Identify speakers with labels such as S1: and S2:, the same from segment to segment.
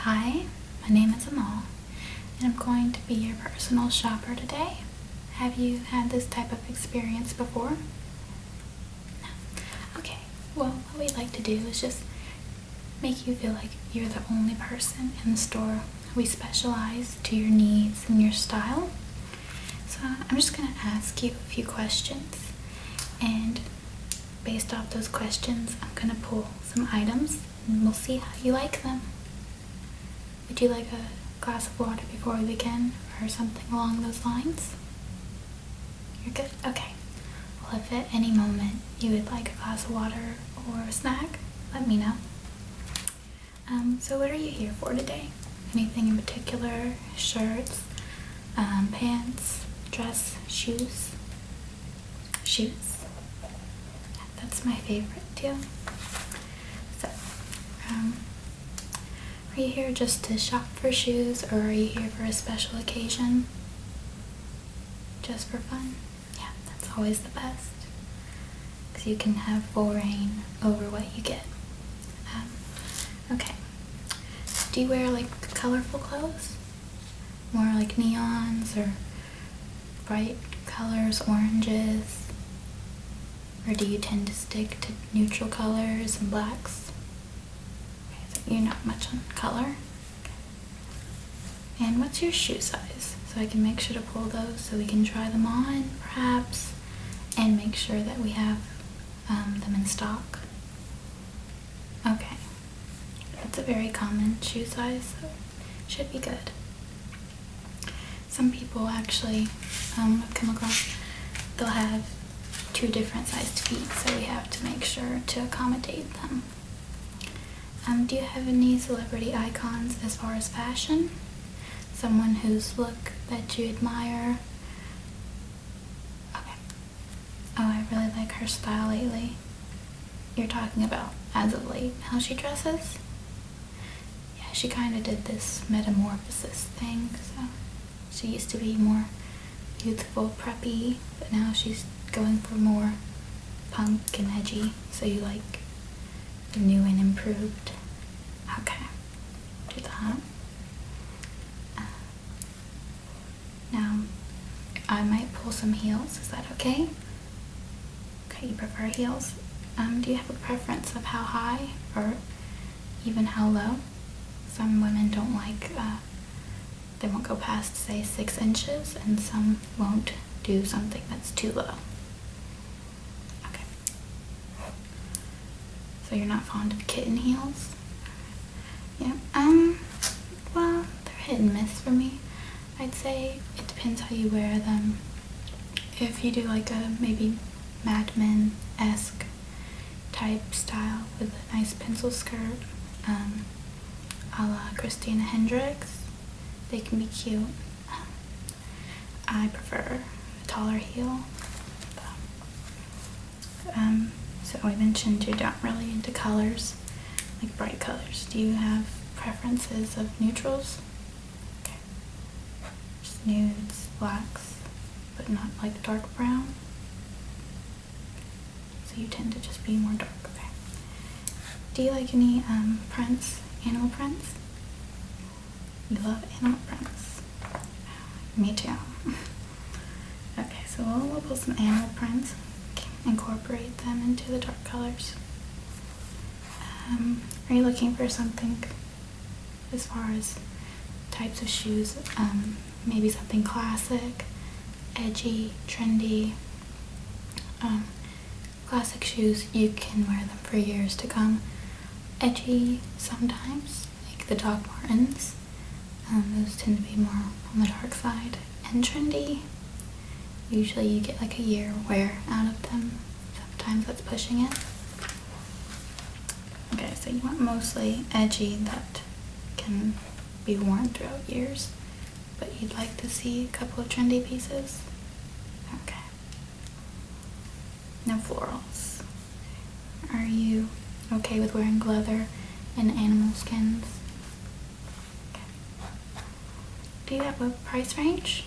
S1: Hi, my name is Amal, and I'm going to be your personal shopper today. Have you had this type of experience before? No. Okay, well, what we like to do is just make you feel like you're the only person in the store. We specialize to your needs and your style. So I'm just going to ask you a few questions, and based off those questions, I'm going to pull some items, and we'll see how you like them. Would you like a glass of water before we begin, or something along those lines? You're good? Okay. Well, if at any moment you would like a glass of water or a snack, let me know. So what are you here for today? Anything in particular? Shirts, pants, dress, shoes? Shoes. Yeah, that's my favorite too. So, are you here just to shop for shoes, or are you here for a special occasion? Just for fun? Yeah, that's always the best, because you can have full reign over what you get. Okay. Do you wear like colorful clothes? More like neons or bright colors, oranges? Or do you tend to stick to neutral colors and blacks? Okay, so you're not much on color. Okay. And what's your shoe size? So I can make sure to pull those so we can try them on, perhaps, and make sure that we have them in stock. Okay. It's a very common shoe size, so it should be good. Some people actually I've come across, they'll have two different sized feet, so we have to make sure to accommodate them. Do you have any celebrity icons as far as fashion? Someone whose look that you admire? Okay. Oh, I really like her style lately. You're talking about as of late, how she dresses? Yeah, she kind of did this metamorphosis thing, so she used to be more youthful, preppy, but now she's going for more punk and edgy, so you like the new and improved. Okay, do that. Now, I might pull some heels, is that okay? Okay, you prefer heels? Do you have a preference of how high or even how low? Some women don't like, they won't go past, say, 6 inches, and some won't do something that's too low. Okay. So you're not fond of kitten heels? Yeah, well, they're hit and miss for me. I'd say it depends how you wear them. If you do like a maybe Mad Men-esque type style with a nice pencil skirt, a la Christina Hendricks, they can be cute. I prefer a taller heel. So I mentioned you're not really into colors, like bright colors. Do you have preferences of neutrals? Okay. Just nudes, blacks, but not like dark brown. So you tend to just be more dark. Okay. Do you like any prints, animal prints? You love animal prints. Me too. Okay, so we'll pull some animal prints, incorporate them into the dark colors. Are you looking for something as far as types of shoes? Maybe something classic, edgy, trendy. Classic shoes, you can wear them for years to come. Edgy sometimes, like the Doc Martens. Those tend to be more on the dark side. And trendy, usually you get like a year wear out of them. Sometimes that's pushing it. Okay, so you want mostly edgy that can be worn throughout years, but you'd like to see a couple of trendy pieces. Okay. No florals. Are you okay with wearing leather and animal skins? Okay. Do you have a price range?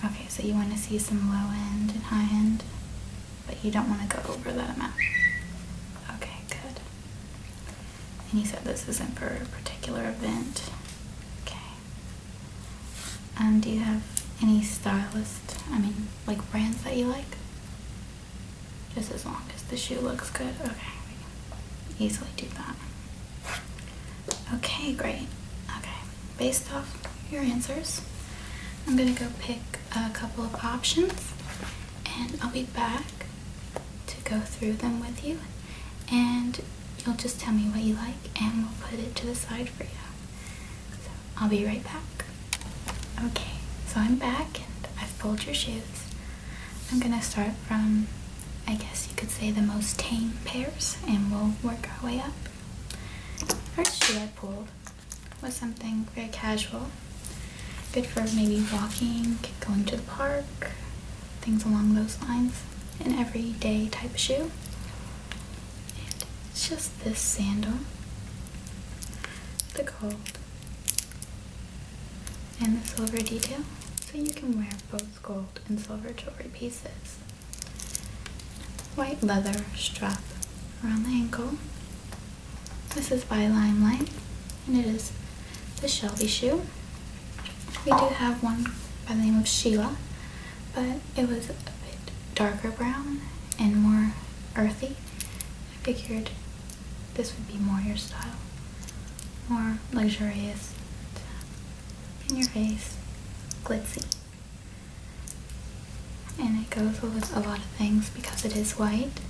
S1: Okay, so you want to see some low end and high end, but you don't want to go over that amount. Okay, good. And you said this isn't for a particular event. Okay. Do you have any like brands that you like? Just as long as the shoe looks good. Okay, we can easily do that. Okay, great. Okay, based off your answers, I'm gonna go pick a couple of options and I'll be back to go through them with you, and you'll just tell me what you like and we'll put it to the side for you. So I'll be right back. Okay, so I'm back and I've pulled your shoes. I'm gonna start from, I guess you could say, the most tame pairs, and we'll work our way up. First shoe I pulled was something very casual, good for maybe walking, going to the park, things along those lines. An everyday type shoe. And it's just this sandal, the gold and the silver detail, so you can wear both gold and silver jewelry pieces. White leather strap around the ankle. This is by Limelight, and it is the Shelby shoe. We do have one by the name of Sheila, but it was a bit darker brown and more earthy. I figured this would be more your style, more luxurious, in your face, glitzy. And it goes with a lot of things because it is white.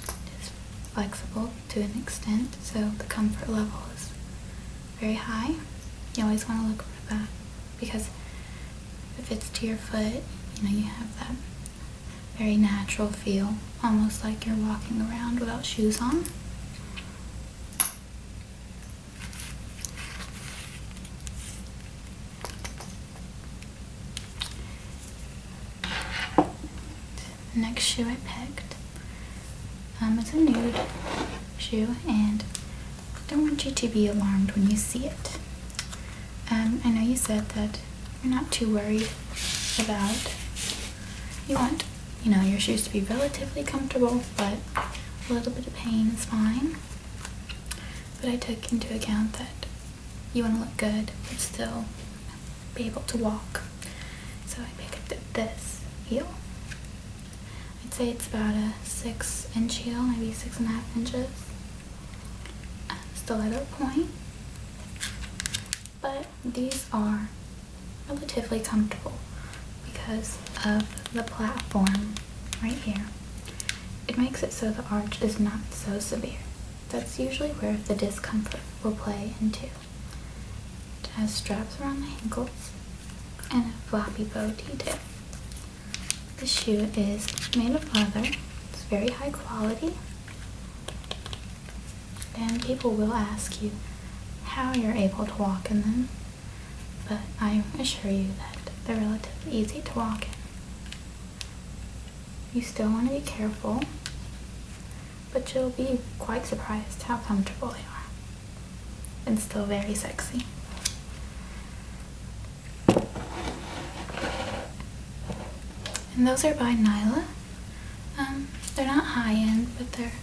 S1: It is flexible to an extent, so the comfort level is very high. You always want to look for that because if it fits to your foot, you have that very natural feel, almost like you're walking around without shoes on. The next shoe I picked is a nude shoe, and I don't want you to be alarmed when you see it. I know you said that you're not too worried about, you want, your shoes to be relatively comfortable, but a little bit of pain is fine. But I took into account that you want to look good, but still be able to walk. So I picked this heel. I'd say it's about a 6-inch heel, maybe 6.5 inches. Stiletto point. But these are relatively comfortable because of the platform right here. It makes it so the arch is not so severe. That's usually where the discomfort will play into. It has straps around the ankles and a floppy bow detail. The shoe is made of leather. It's very high quality. And people will ask you how you're able to walk in them, but I assure you that they're relatively easy to walk in. You still want to be careful, but you'll be quite surprised how comfortable they are, and still very sexy. And those are by Nyla. They're not high-end, but they're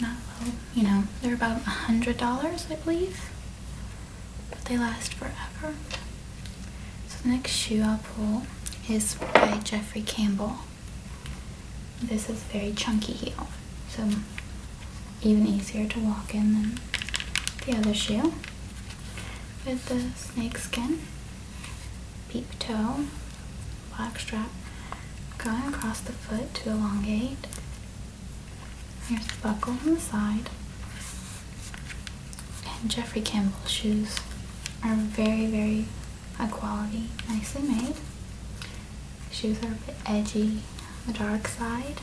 S1: not low, they're about $100, I believe, but they last forever. So the next shoe I'll pull is by Jeffrey Campbell. This is very chunky heel, so even easier to walk in than the other shoe. With the snakeskin, peep toe, black strap going across the foot to elongate. Here's the buckle on the side. And Jeffrey Campbell shoes are very, very high quality, nicely made. The shoes are a bit edgy on the dark side.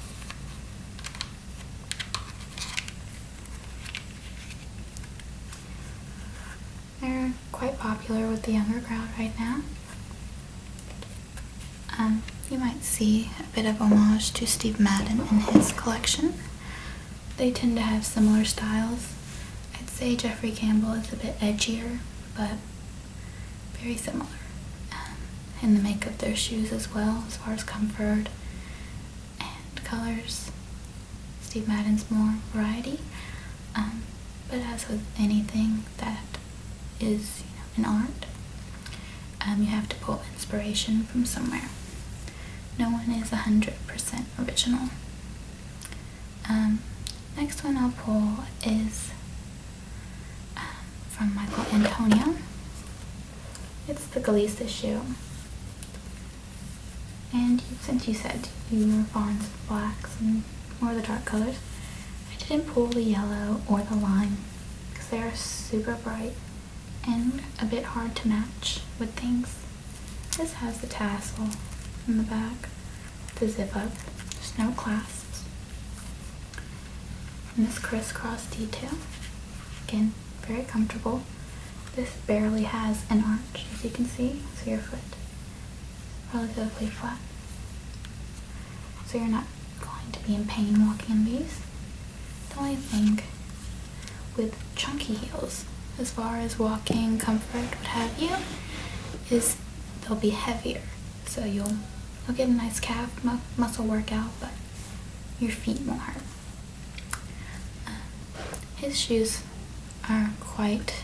S1: They're quite popular with the younger crowd right now. You might see a bit of homage to Steve Madden in his collection. They tend to have similar styles. I'd say Jeffrey Campbell is a bit edgier, but very similar in the make of their shoes as well, as far as comfort and colors. Steve Madden's more variety, but But as with anything that is, an art, you have to pull inspiration from somewhere. No one is 100% original. Next one I'll pull is from Michael Antonio. It's the Galisa shoe. And since you said you were fond of blacks and more of the dark colors, I didn't pull the yellow or the lime because they are super bright and a bit hard to match with things. This has the tassel in the back, the zip up, there's no clasps, and this crisscross detail. Again, very comfortable. This barely has an arch, as you can see, so your foot is relatively flat. So you're not going to be in pain walking in these. The only thing with chunky heels, as far as walking comfort, what have you, is they'll be heavier. So you'll get a nice calf muscle workout, but your feet won't hurt. His shoes are quite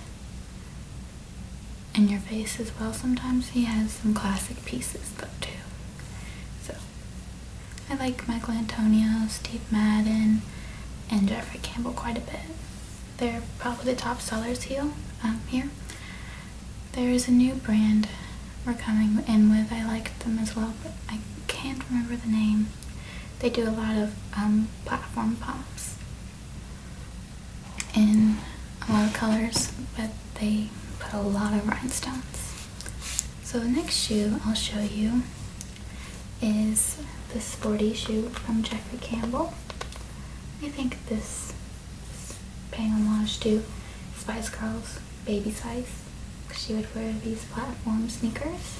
S1: in your face as well. Sometimes he has some classic pieces though too. So I like Michael Antonio, Steve Madden, and Jeffrey Campbell quite a bit. They're probably the top sellers here. There is a new brand we're coming in with. I like them as well, but I can't remember the name. They do a lot of platform pumps in a lot of colors, but they put a lot of rhinestones. So the next shoe I'll show you is the sporty shoe from Jeffrey Campbell. I think this is paying homage to Spice Girls Baby Size. She would wear these platform sneakers.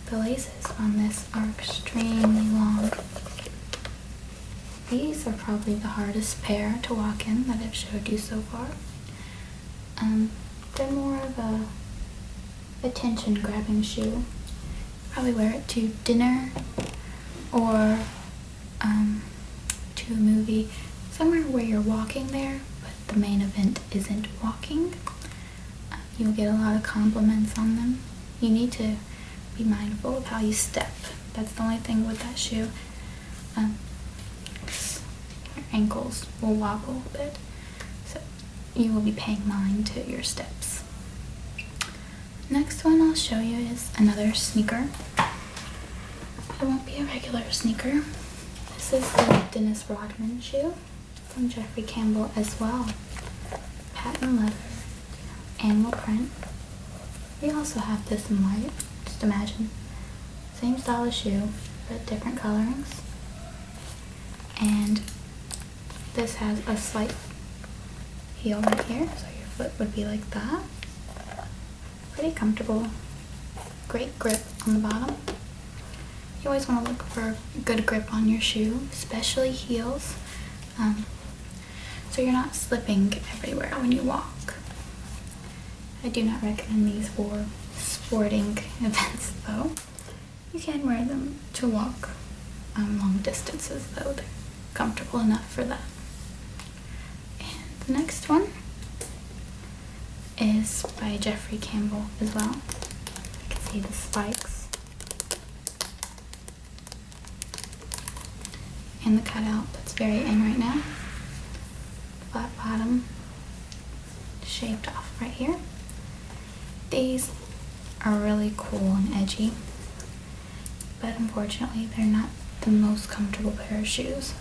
S1: The laces on this are extremely long. These are probably the hardest pair to walk in that I've showed you so far. They're more of a attention-grabbing shoe. Probably wear it to dinner or to a movie, somewhere where you're walking there, but the main event isn't walking. You'll get a lot of compliments on them. You need to be mindful of how you step. That's the only thing with that shoe. Your ankles will wobble a bit, so you will be paying mind to your steps. Next one I'll show you is another sneaker. It won't be a regular sneaker. This is the Dennis Rodman shoe from Jeffrey Campbell as well. Patent leather, animal print. We also have this in white. Just imagine, same style of shoe, but different colorings. And this has a slight heel right here, so your foot would be like that. Pretty comfortable. Great grip on the bottom. You always want to look for good grip on your shoe, especially heels, so you're not slipping everywhere when you walk. I do not recommend these for sporting events though. You can wear them to walk long distances though. They're comfortable enough for that. And the next one is by Jeffrey Campbell as well. You can see the spikes and the cutout that's very in right now. Flat bottom shaped off right here. These are really cool and edgy, but unfortunately they're not the most comfortable pair of shoes.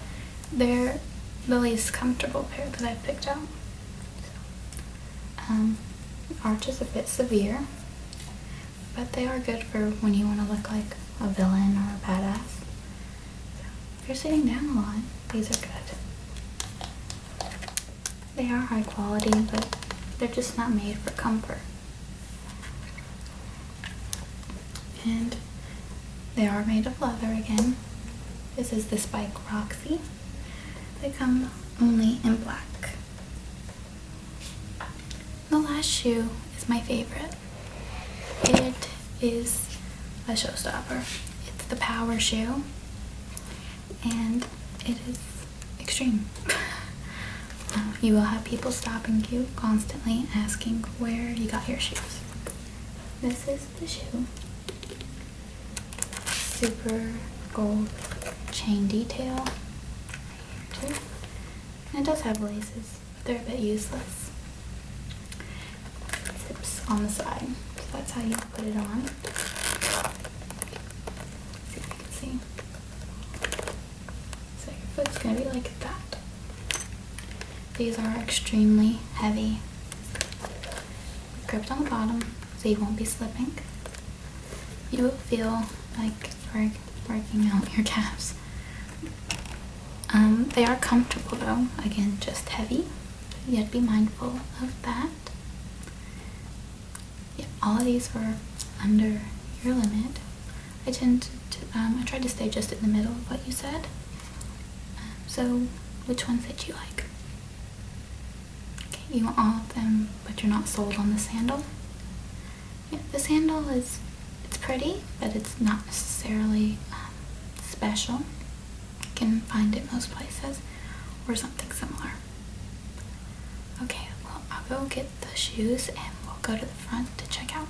S1: They're the least comfortable pair that I've picked out. Arch is a bit severe, but they are good for when you want to look like a villain or a badass. So if you're sitting down a lot, these are good. They are high quality, but they're just not made for comfort. And they are made of leather again. This is the Spike Roxy. They come only in black. The last shoe is my favorite. It is a showstopper. It's the Power shoe, and it is extreme. you will have people stopping you constantly asking where you got your shoes. This is the shoe. Super gold chain detail right here too. And it does have laces, but they're a bit useless. Zips on the side, so that's how you put it on. See if you can see. So your foot's gonna be like that. These are extremely heavy. Gripped on the bottom, so you won't be slipping. You will feel like you're working out your calves. They are comfortable though, again, just heavy. You have to be mindful of that. Yeah, all of these were under your limit. I tried to stay just in the middle of what you said. So, which ones did you like? Okay, you want all of them, but you're not sold on the sandal? Yeah, the sandal it's pretty, but it's not necessarily special. You can find it most places, or something similar. Okay, well, I'll go get the shoes and we'll go to the front to check out.